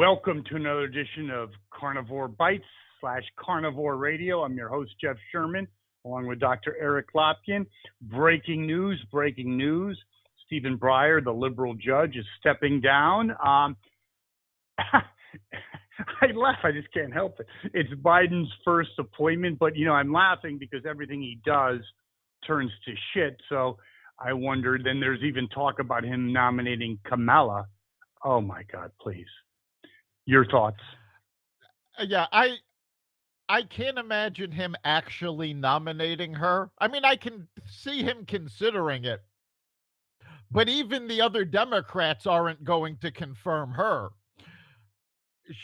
Welcome to another edition of Carnivore Bites / Carnivore Radio. I'm your host, Jeff Sherman, along with Dr. Eric Lopkin. Breaking news. Stephen Breyer, the liberal judge, is stepping down. I laugh. I just can't help it. It's Biden's first appointment, but, I'm laughing because everything he does turns to shit. So I wonder, then there's even talk about him nominating Kamala. Oh, my God, please. Your thoughts? Yeah, I can't imagine him actually nominating her. I mean, I can see him considering it, but even the other Democrats aren't going to confirm her.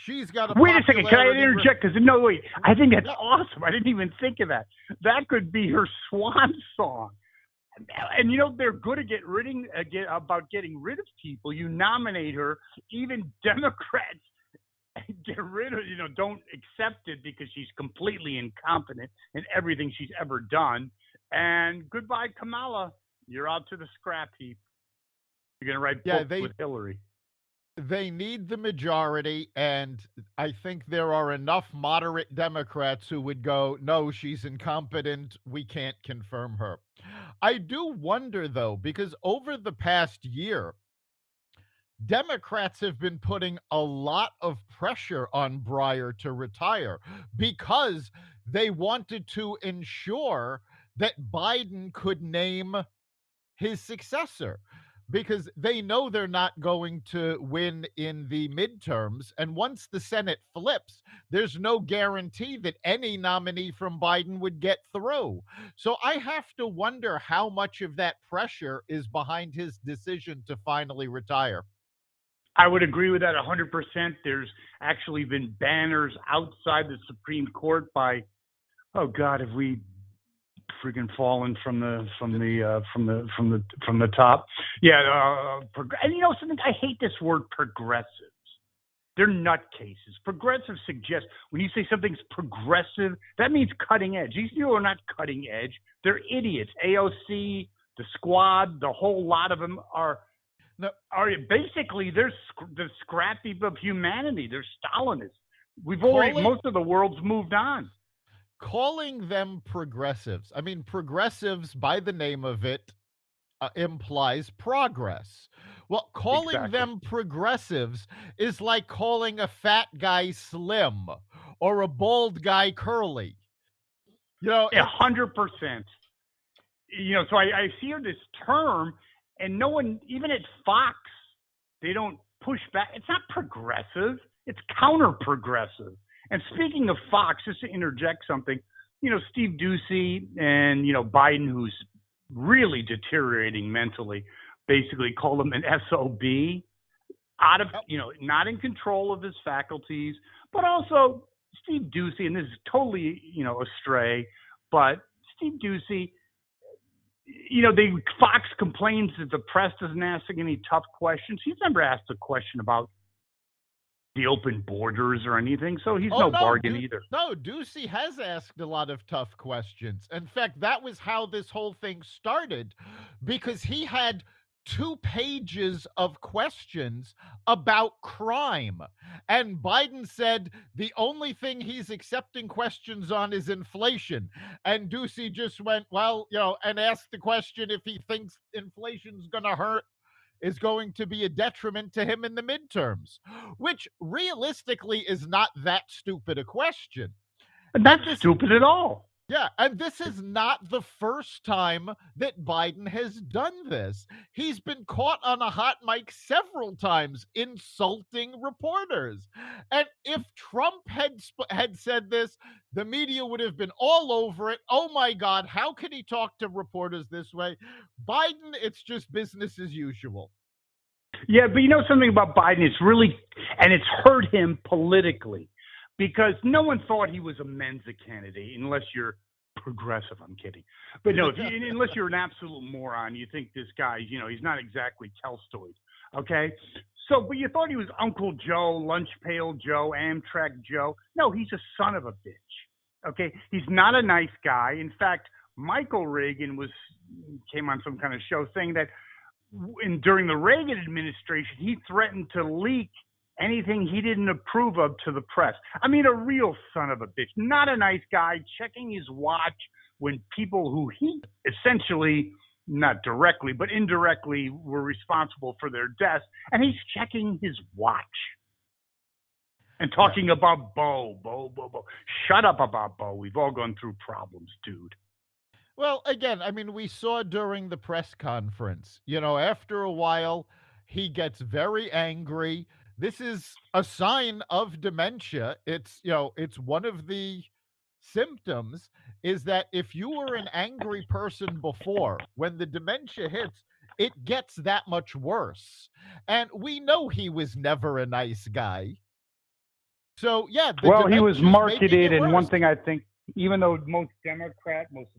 She's got a Wait a second. Can I popularity interject? Because no, wait. I think that's Yeah. awesome. I didn't even think of that. That could be her swan song. And they're good at about getting rid of people. You nominate her, even Democrats get rid of, don't accept it because she's completely incompetent in everything she's ever done. And goodbye, Kamala. You're out to the scrap heap. You're going to write books with Hillary. They need the majority, and I think there are enough moderate Democrats who would go, no, she's incompetent. We can't confirm her. I do wonder, though, because over the past year, Democrats have been putting a lot of pressure on Breyer to retire because they wanted to ensure that Biden could name his successor, because they know they're not going to win in the midterms. And once the Senate flips, there's no guarantee that any nominee from Biden would get through. So I have to wonder how much of that pressure is behind his decision to finally retire. I would agree with that 100%. There's actually been banners outside the Supreme Court by, oh God, have we freaking fallen from the top? Yeah, and something, I hate this word progressives. They're nutcases. Progressives suggest when you say something's progressive, that means cutting edge. These people are not cutting edge. They're idiots. AOC, the Squad, the whole lot of them are basically they're the scrap heap of humanity. They're Stalinists. Most of the world's moved on. Calling them progressives, I mean, progressives by the name of it implies progress. Well, calling them progressives is like calling a fat guy slim or a bald guy curly. 100%. So I see this term, and no one, even at Fox, they don't push back. It's not progressive. It's counter-progressive. And speaking of Fox, just to interject something, Steve Ducey and, Biden, who's really deteriorating mentally, basically called him an SOB, out of, not in control of his faculties, but also Steve Ducey, and this is totally, astray, but Steve Ducey, Fox complains that the press doesn't ask any tough questions. He's never asked a question about the open borders or anything, so he's no bargain either. No, Ducey has asked a lot of tough questions. In fact, that was how this whole thing started, because he had 2 pages of questions about crime. And Biden said the only thing he's accepting questions on is inflation. And Ducey just went, and asked the question if he thinks inflation's going to be a detriment to him in the midterms, which realistically is not that stupid a question. Not stupid at all. Yeah, and this is not the first time that Biden has done this. He's been caught on a hot mic several times insulting reporters. And if Trump had said this, the media would have been all over it. Oh my God, how can he talk to reporters this way? Biden, it's just business as usual. Yeah, but something about Biden, it's hurt him politically. Because no one thought he was a Mensa candidate, unless you're progressive. I'm kidding. But no, unless you're an absolute moron, you think this guy, he's not exactly Tolstoy. Okay? So, but you thought he was Uncle Joe, Lunch Pail Joe, Amtrak Joe. No, he's a son of a bitch. Okay? He's not a nice guy. In fact, Michael Reagan came on some kind of show saying that during the Reagan administration, he threatened to leak anything he didn't approve of to the press. I mean, a real son of a bitch, not a nice guy, checking his watch when people who he essentially, not directly, but indirectly were responsible for their deaths, and he's checking his watch and talking about Bo. Shut up about Bo. We've all gone through problems, dude. Well, again, I mean, we saw during the press conference, after a while, he gets very angry. This is a sign of dementia. It's one of the symptoms is that if you were an angry person before, when the dementia hits, it gets that much worse. And we know he was never a nice guy. So, yeah, well, he was marketed, and one worse. thing I think, even though most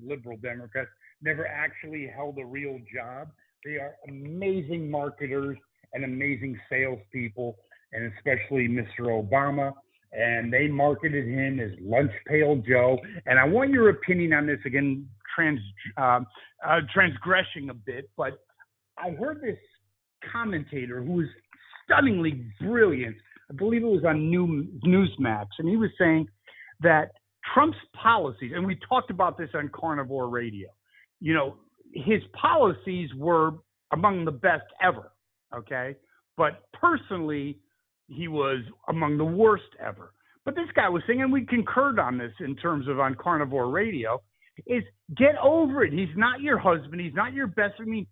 liberal Democrats never actually held a real job, they are amazing marketers and amazing salespeople, and especially Mr. Obama. And they marketed him as Lunch Pail Joe. And I want your opinion on this, again, transgressing a bit, but I heard this commentator who was stunningly brilliant. I believe it was on Newsmax, and he was saying that Trump's policies, and we talked about this on Carnivore Radio, his policies were among the best ever, okay? But personally, he was among the worst ever. But this guy was saying, and we concurred on this in terms of on Carnivore Radio, is get over it. He's not your husband. He's not your best. I mean,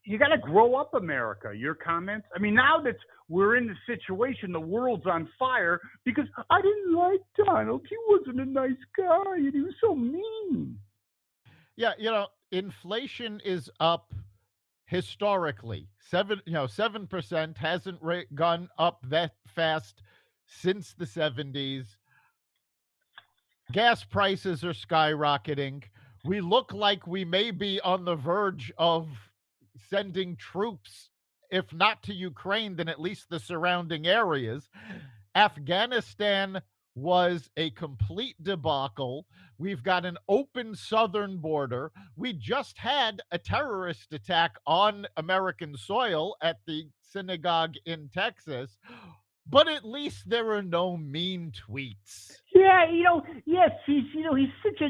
you got to grow up, America. Your comments? I mean, now that we're in the situation, the world's on fire because I didn't like Donald. He wasn't a nice guy, and he was so mean. Yeah, inflation is up historically. 7% hasn't gone up that fast since the 70s. Gas prices are skyrocketing. We look like we may be on the verge of sending troops, if not to Ukraine, then at least the surrounding areas. Afghanistan was a complete debacle. We've got an open southern border. We just had a terrorist attack on American soil at the synagogue in Texas, but at least there are no mean tweets. Yeah, yes, he's such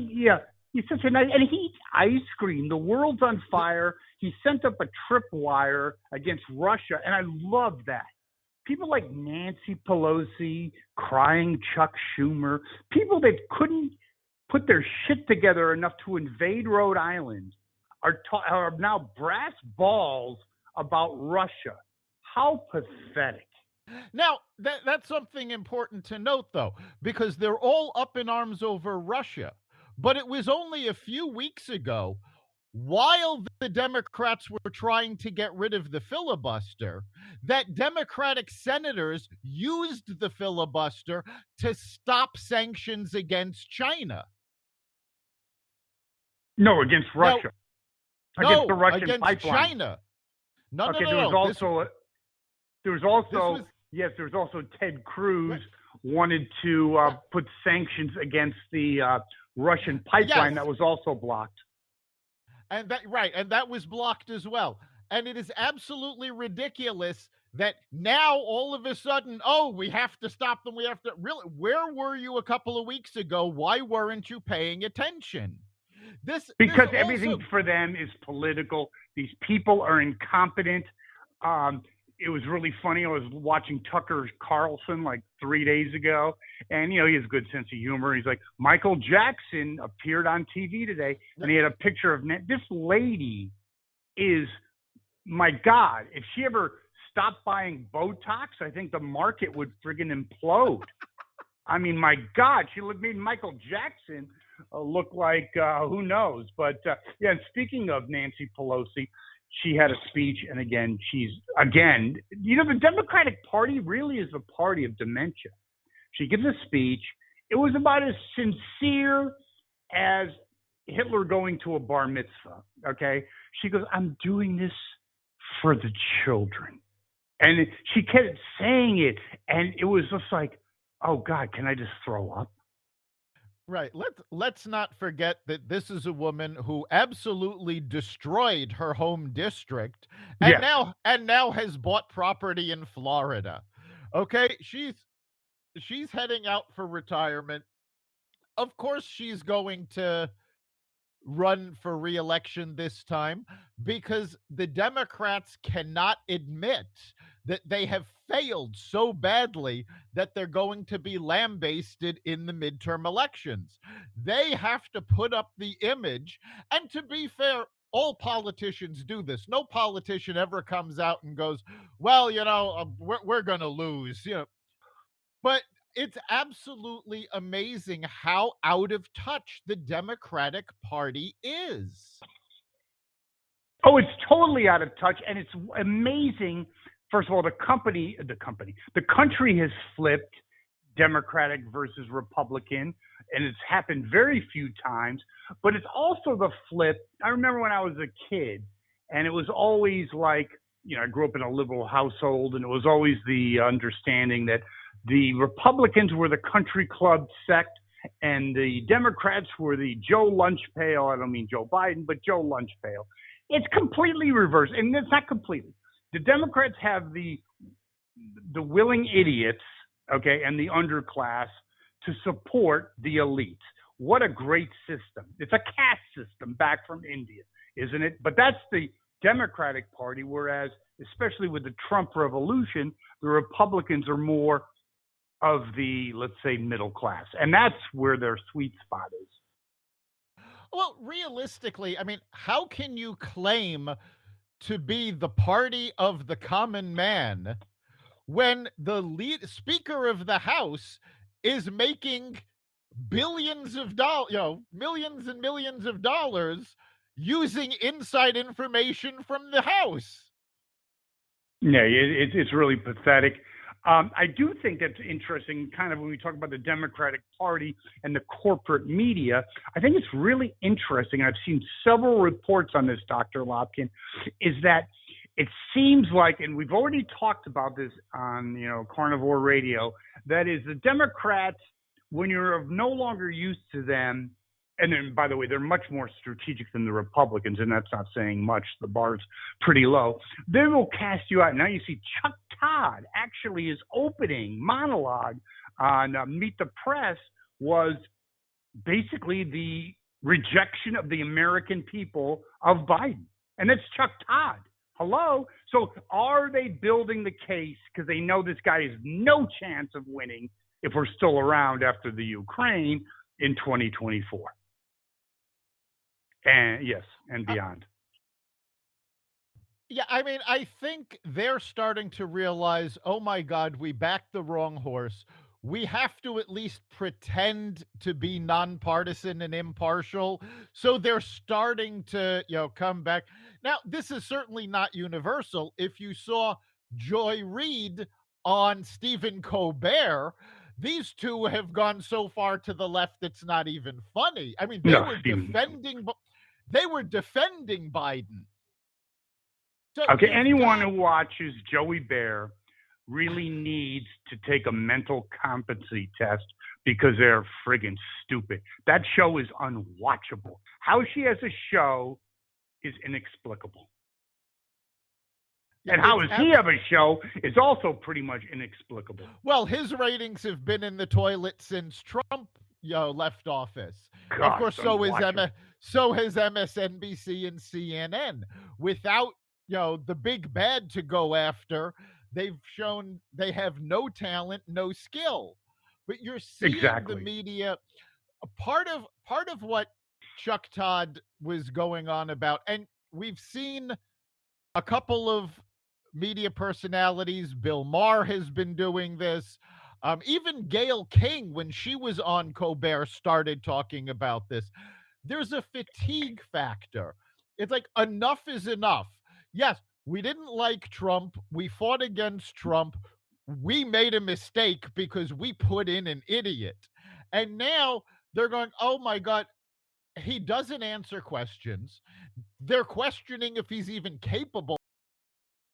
a nice, and he eats ice cream. The world's on fire. He sent up a tripwire against Russia, and I love that. People like Nancy Pelosi, crying Chuck Schumer, people that couldn't put their shit together enough to invade Rhode Island are now brass balls about Russia. How pathetic. Now, that's something important to note, though, because they're all up in arms over Russia. But it was only a few weeks ago, while the Democrats were trying to get rid of the filibuster, that Democratic senators used the filibuster to stop sanctions against China. No, against Russia. Against the Russian against pipeline. China. No. There was also Ted Cruz wanted to put sanctions against the Russian pipeline that was also blocked. And that was blocked as well. And it is absolutely ridiculous that now all of a sudden, we have to stop them. We have to really. Where were you a couple of weeks ago? Why weren't you paying attention? Because everything for them is political. These people are incompetent. It was really funny. I was watching Tucker Carlson like 3 days ago, and he has a good sense of humor. He's like, Michael Jackson appeared on TV today, and he had a picture of this lady. Is, my God, if she ever stopped buying Botox, I think the market would friggin' implode. I mean, my God, she made Michael Jackson look like who knows. But and speaking of Nancy Pelosi, she had a speech, and the Democratic Party really is a party of dementia. She gives a speech. It was about as sincere as Hitler going to a bar mitzvah, okay? She goes, I'm doing this for the children. And she kept saying it, and it was just like, oh, God, can I just throw up? Right. Let's not forget that this is a woman who absolutely destroyed her home district and now has bought property in Florida. Okay, she's heading out for retirement. Of course, she's going to run for reelection this time because the Democrats cannot admit that they have failed so badly that they're going to be lambasted in the midterm elections. They have to put up the image. And to be fair, all politicians do this. No politician ever comes out and goes, well, we're going to lose. But it's absolutely amazing how out of touch the Democratic Party is. Oh, it's totally out of touch, and it's amazing. First of all, the country has flipped Democratic versus Republican, and it's happened very few times. But it's also the flip. I remember when I was a kid, and it was always like, I grew up in a liberal household, and it was always the understanding that the Republicans were the country club sect, and the Democrats were the Joe Lunch Pail. I don't mean Joe Biden, but Joe Lunch Pail. It's completely reversed, and it's not completely. The Democrats have the willing idiots, okay, and the underclass to support the elites. What a great system. It's a caste system back from India, isn't it? But that's the Democratic Party, whereas, especially with the Trump revolution, the Republicans are more of the, let's say, middle class. And that's where their sweet spot is. Well, realistically, I mean, how can you claim to be the party of the common man when the Speaker of the House is making billions of dollars, millions and millions of dollars using inside information from the House? Yeah, it's really pathetic. I do think that's interesting, kind of when we talk about the Democratic Party and the corporate media. I think it's really interesting. I've seen several reports on this, Dr. Lopkin, is that it seems like, and we've already talked about this on, Carnivore Radio, that is the Democrats, when you're no longer used to them, and then, by the way, they're much more strategic than the Republicans, and that's not saying much. The bar's pretty low. They will cast you out. Now you see Chuck Todd actually his opening monologue on Meet the Press was basically the rejection of the American people of Biden. And that's Chuck Todd. Hello? So are they building the case because they know this guy has no chance of winning if we're still around after the Ukraine in 2024? And yes, and beyond. Yeah, I mean, I think they're starting to realize, oh my God, we backed the wrong horse. We have to at least pretend to be nonpartisan and impartial. So they're starting to, come back. Now, this is certainly not universal. If you saw Joy Reid on Stephen Colbert, these two have gone so far to the left it's not even funny. I mean, they were defending Biden. So okay, anyone who watches Joey Bear really needs to take a mental competency test because they're friggin' stupid. That show is unwatchable. How she has a show is inexplicable. And how does he have a show is also pretty much inexplicable. Well, his ratings have been in the toilet since Trump left office. God, of course, so has MSNBC and CNN. Without the big bad to go after, they've shown they have no talent, no skill. But you're seeing the media. Part of what Chuck Todd was going on about, and we've seen a couple of media personalities. Bill Maher has been doing this. Even Gayle King, when she was on Colbert, started talking about this. There's a fatigue factor. It's like enough is enough. Yes, we didn't like Trump. We fought against Trump. We made a mistake because we put in an idiot. And now they're going, oh my God, he doesn't answer questions. They're questioning if he's even capable